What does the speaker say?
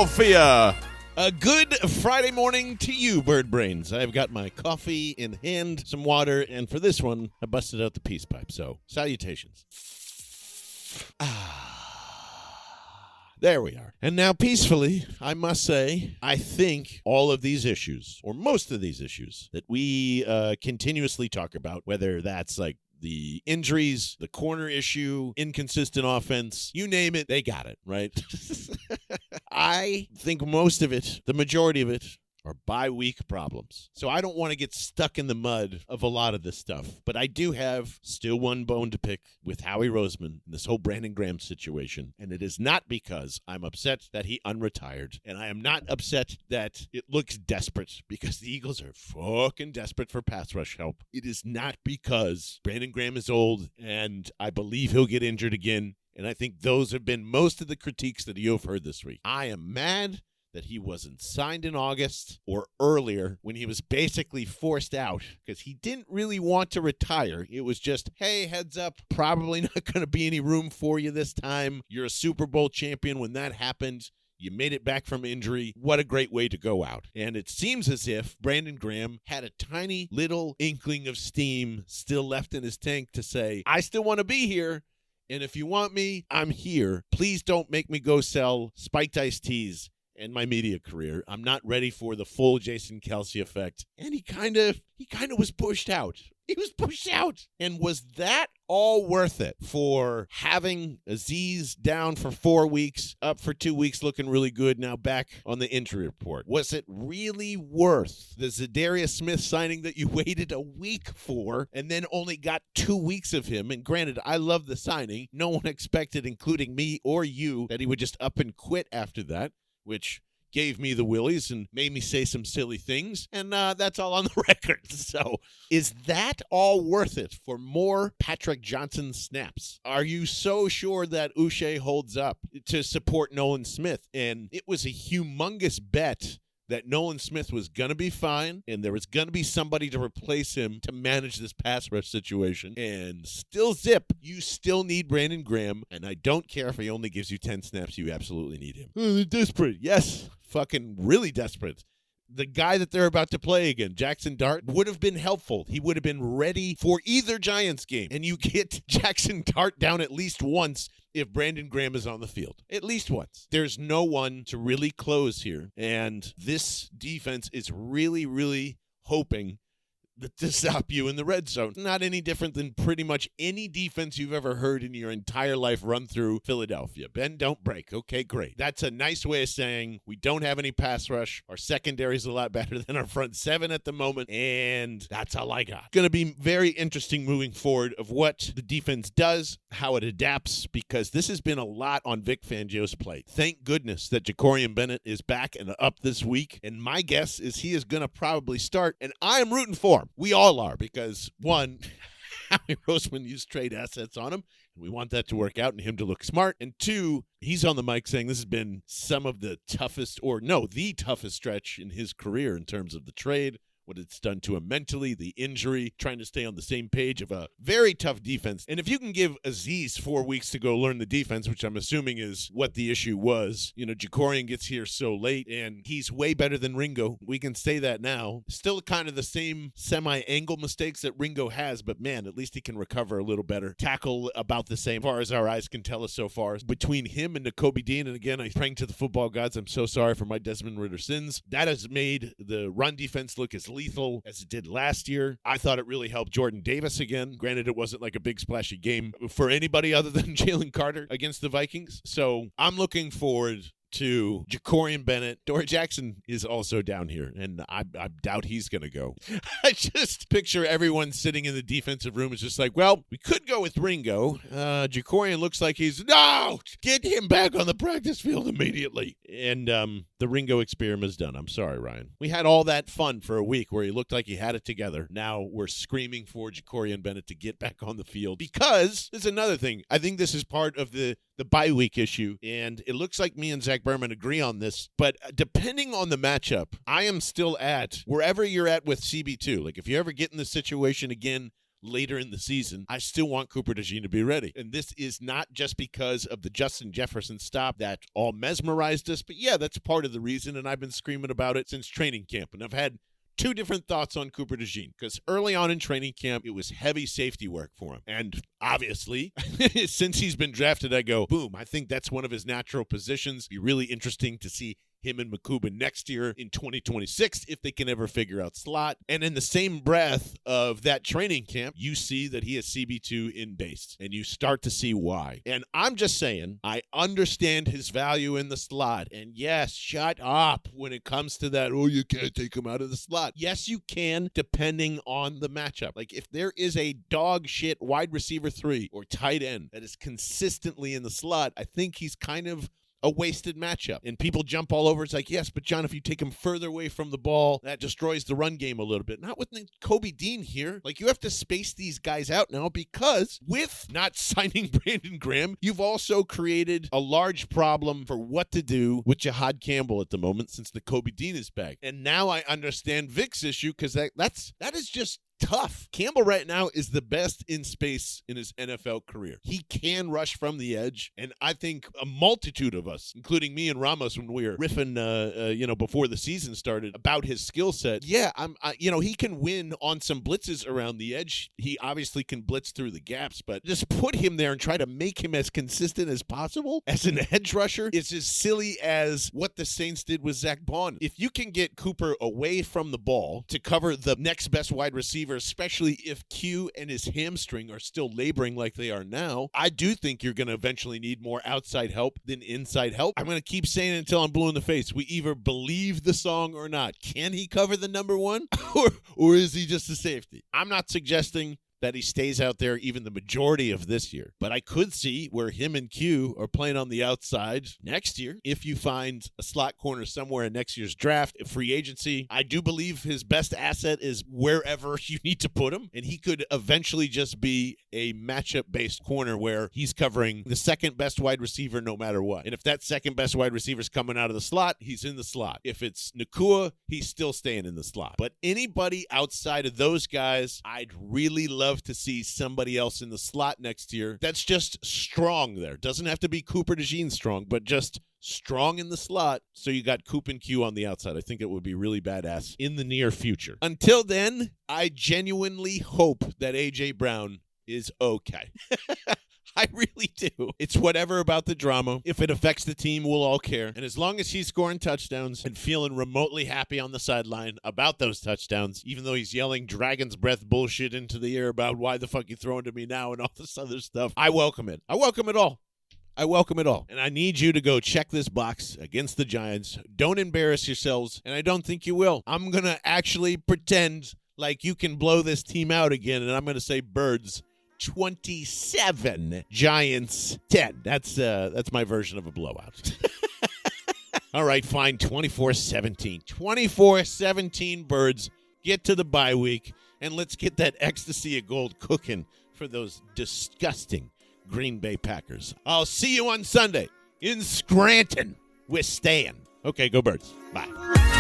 Philadelphia. A good Friday morning to you, Bird Brains. I've got my coffee in hand, some water, and for this one, I busted out the peace pipe. So, salutations. There we are. And now, peacefully, I must say, I think all of these issues, or most of these issues, that we continuously talk about, whether that's like the injuries, the corner issue, inconsistent offense, you name it, they got it, right? I think most of it, the majority of it, are bye-week problems. So I don't want to get stuck in the mud of a lot of this stuff. But I do have still one bone to pick with Howie Roseman in this whole Brandon Graham situation. And it is not because I'm upset that he unretired. And I am not upset that it looks desperate, because the Eagles are fucking desperate for pass rush help. It is not because Brandon Graham is old and I believe he'll get injured again. And I think those have been most of the critiques that you've heard this week. I am mad that he wasn't signed in August or earlier when he was basically forced out because he didn't really want to retire. It was just, hey, heads up, probably not going to be any room for you this time. You're a Super Bowl champion when that happened. You made it back from injury. What a great way to go out. And it seems as if Brandon Graham had a tiny little inkling of steam still left in his tank to say, I still want to be here. And if you want me, I'm here. Please don't make me go sell spiked iced teas and my media career. I'm not ready for the full Jason Kelce effect. And he kind of was pushed out. He was pushed out. And was that all worth it for having Azeez down for 4 weeks, up for 2 weeks, looking really good, now back on the injury report? Was it really worth the Zadarius Smith signing that you waited a week for and then only got 2 weeks of him? And granted, I love the signing. No one expected, including me or you, that he would just up and quit after that, which gave me the willies and made me say some silly things, and that's all on the record. So is that all worth it for more Patrick Johnson snaps? Are you so sure that Uche holds up to support Nolan Smith? And it was a humongous bet that Nolan Smith was going to be fine and there was going to be somebody to replace him to manage this pass rush situation. And still zip, you still need Brandon Graham, and I don't care if he only gives you 10 snaps, you absolutely need him. They're desperate. Yes, fucking really desperate. The guy that they're about to play again, Jackson Dart, would have been helpful. He would have been ready for either Giants game. And you get Jackson Dart down at least once if Brandon Graham is on the field. At least once. There's no one to really close here. And this defense is really, really hoping to stop you in the red zone. Not any different than pretty much any defense you've ever heard in your entire life run through Philadelphia. Bend, don't break. Okay, great. That's a nice way of saying we don't have any pass rush. Our secondary is a lot better than our front seven at the moment, and that's all I got. Going to be very interesting moving forward of what the defense does, how it adapts, because this has been a lot on Vic Fangio's plate. Thank goodness that Jakorian Bennett is back and up this week, and my guess is he is going to probably start, and I am rooting for him. We all are, because one, Howie Roseman used trade assets on him, and we want that to work out and him to look smart. And two, he's on the mic saying this has been some of the toughest, or no, the toughest stretch in his career in terms of the trade, what it's done to him mentally, the injury, trying to stay on the same page of a very tough defense. And if you can give Azeez 4 weeks to go learn the defense, which I'm assuming is what the issue was, Jakorian gets here so late, and he's way better than Ringo. We can say that now. Still kind of the same semi-angle mistakes that Ringo has, but man, at least he can recover a little better. Tackle about the same, as far as our eyes can tell us so far. Between him and Cooper DeJean, and again, I praying to the football gods, I'm so sorry for my Desmond Ridder sins. That has made the run defense look as lethal as it did last year. I thought it really helped Jordan Davis again. Granted, it wasn't like a big splashy game for anybody other than Jalen Carter against the Vikings. So I'm looking forward to Jakorian Bennett. Dory Jackson is also down here, and I doubt he's going to go. I just picture everyone sitting in the defensive room is just like, well, we could go with Ringo. Jakorian looks like no! Get him back on the practice field immediately. And the Ringo experiment is done. I'm sorry, Ryan. We had all that fun for a week where he looked like he had it together. Now we're screaming for Jakorian Bennett to get back on the field, because there's another thing. I think this is part of the bye week issue, and it looks like me and Zach Berman agree on this, but depending on the matchup, I am still at wherever you're at with CB2. Like, if you ever get in this situation again, later in the season, I still want Cooper DeJean to be ready. And this is not just because of the Justin Jefferson stop that all mesmerized us, but yeah, that's part of the reason, and I've been screaming about it since training camp. And I've had two different thoughts on Cooper DeJean, because early on in training camp, it was heavy safety work for him. And obviously, since he's been drafted, I go, boom, I think that's one of his natural positions. Be really interesting to see him and Makuba next year in 2026 if they can ever figure out slot. And in the same breath of that training camp, you see that he has CB2 in base, and you start to see why. And I'm just saying, I understand his value in the slot. And yes, shut up when it comes to that, oh, you can't take him out of the slot. Yes, you can, depending on the matchup. Like, if there is a dog shit wide receiver 3 or tight end that is consistently in the slot, I think he's kind of a wasted matchup. And people jump all over. It's like, yes, but John, if you take him further away from the ball, that destroys the run game a little bit. Not with Cooper DeJean here. Like, you have to space these guys out now, because with not signing Brandon Graham, you've also created a large problem for what to do with Jahad Campbell at the moment, since the Cooper DeJean is back. And now I understand Vic's issue, because that is just tough. Campbell right now is the best in space in his NFL career. He can rush from the edge, and I think a multitude of us, including me and Ramos, when we were riffing, before the season started about his skill set. Yeah, he can win on some blitzes around the edge. He obviously can blitz through the gaps, but just put him there and try to make him as consistent as possible as an edge rusher is as silly as what the Saints did with Zach Bond. If you can get Cooper away from the ball to cover the next best wide receiver, especially if Q and his hamstring are still laboring like they are now, I do think you're going to eventually need more outside help than inside help. I'm going to keep saying it until I'm blue in the face. We either believe the song or not. Can he cover the number one, or is he just a safety? I'm not suggesting that he stays out there even the majority of this year. But I could see where him and Q are playing on the outside next year if you find a slot corner somewhere in next year's draft, free agency. I do believe his best asset is wherever you need to put him, and he could eventually just be a matchup-based corner where he's covering the second best wide receiver no matter what. And if that second best wide receiver is coming out of the slot, he's in the slot. If it's Nakua, he's still staying in the slot. But anybody outside of those guys, I'd really love to see somebody else in the slot next year that's just strong there. Doesn't have to be Cooper DeJean strong, but just strong in the slot, so you got Coop and Q on the outside. I think it would be really badass in the near future. Until then, I genuinely hope that A.J. Brown is okay. I really do. It's whatever about the drama. If it affects the team, we'll all care. And as long as he's scoring touchdowns and feeling remotely happy on the sideline about those touchdowns, even though he's yelling dragon's breath bullshit into the air about why the fuck you throwing to me now and all this other stuff, I welcome it. I welcome it all. I welcome it all. And I need you to go check this box against the Giants. Don't embarrass yourselves, and I don't think you will. I'm going to actually pretend like you can blow this team out again, and I'm going to say Birds 27, Giants 10. That's my version of a blowout. All right, fine, 24-17. 24-17 Birds. Get to the bye week, and let's get that ecstasy of gold cooking for those disgusting Green Bay Packers. I'll see you on Sunday in Scranton with Stan. Okay, go Birds. Bye.